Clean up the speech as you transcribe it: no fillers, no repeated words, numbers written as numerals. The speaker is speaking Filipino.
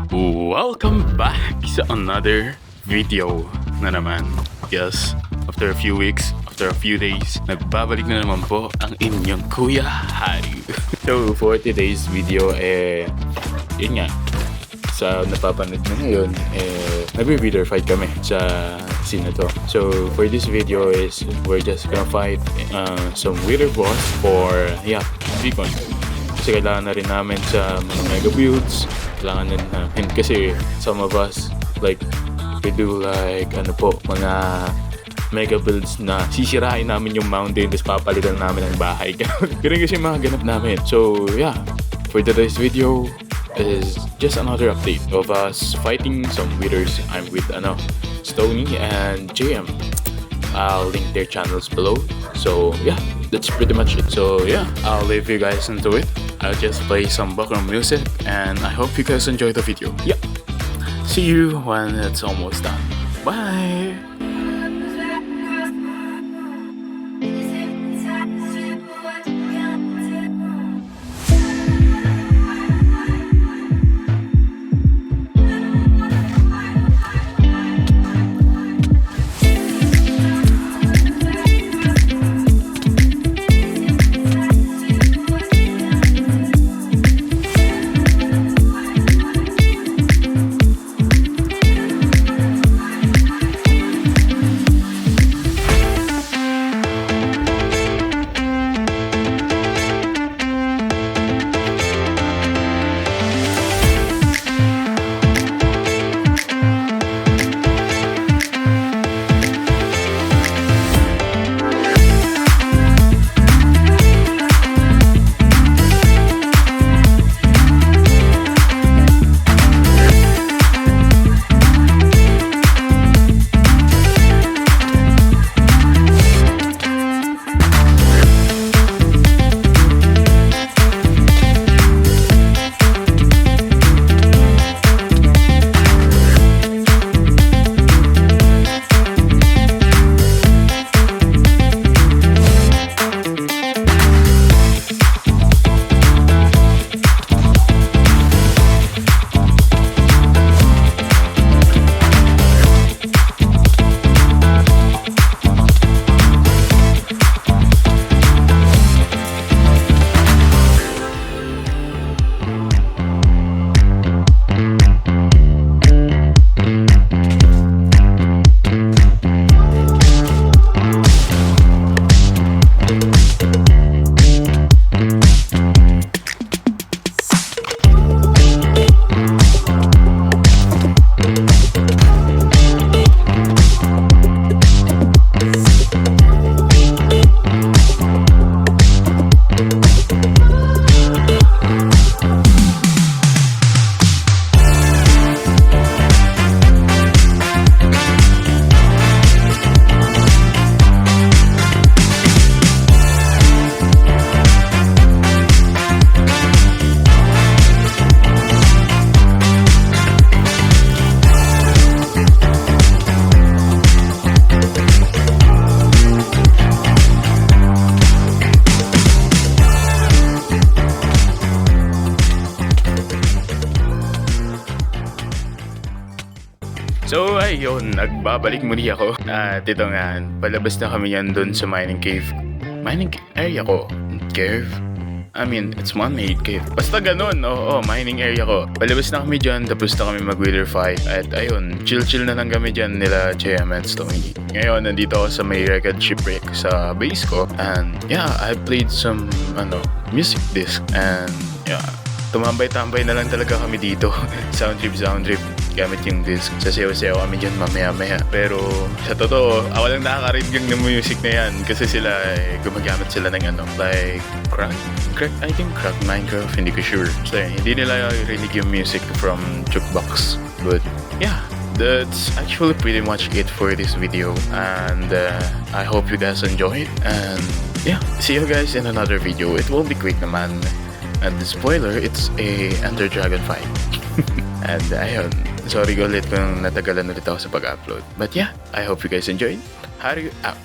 Welcome back sa another video na naman. Yes, after a few weeks, after a few days, nagbabalik na naman po ang inyong Kuya Hari. So, for today's video, yun nga, sa napapanood mo ngayon, nagbe-breeder fight kami sa scene na to. So, for this video is, we're just gonna fight some wither boss for, beacon. Kasi kailangan na rin namin sa mga mega builds. Kailangan na namin kasi some of us, like, we do like, mga mega builds na sisirain namin yung mountain tapos papalitan namin ang bahay. Ganun kasi mga ganap namin. So, for today's video is just another update of us fighting some withers. I'm with, Stony and JM. I'll link their channels below. So, that's pretty much it. So, I'll leave you guys into it. I'll just play some background music and I hope you guys enjoy the video. See you when it's almost done. Bye! So ayun, nagbabalik muli ako. At ito nga, palabas na kami yan dun sa mining cave. Mining area ko. Cave? I mean, it's man-made cave. Basta ganun, mining area ko. Palabas na kami dyan, tapos na kami mag-wither fight. At ayun, chill-chill na lang kami dyan nila JM and Stony. Ngayon, nandito ako sa may record shipwreck sa base ko. And I played some, music disc. And tumambay-tambay na lang talaga kami dito. sound trip. Gamit yung disc. Sasayaw-sayaw kami dyan mamaya-maya. Pero sa totoo, ako lang nakakarinig ng music na yan. Kasi sila, gumagamit sila ng like, crack Minecraft, hindi ko sure. So hindi nila rinig yung music from jukebox. But that's actually pretty much it for this video. And I hope you guys enjoy it. And see you guys in another video. It will be quick naman. And the spoiler, it's a Ender Dragon fight. And ayun, sorry ulit kung natagalan ulit ako sa pag-upload. But I hope you guys enjoyed. Hari out.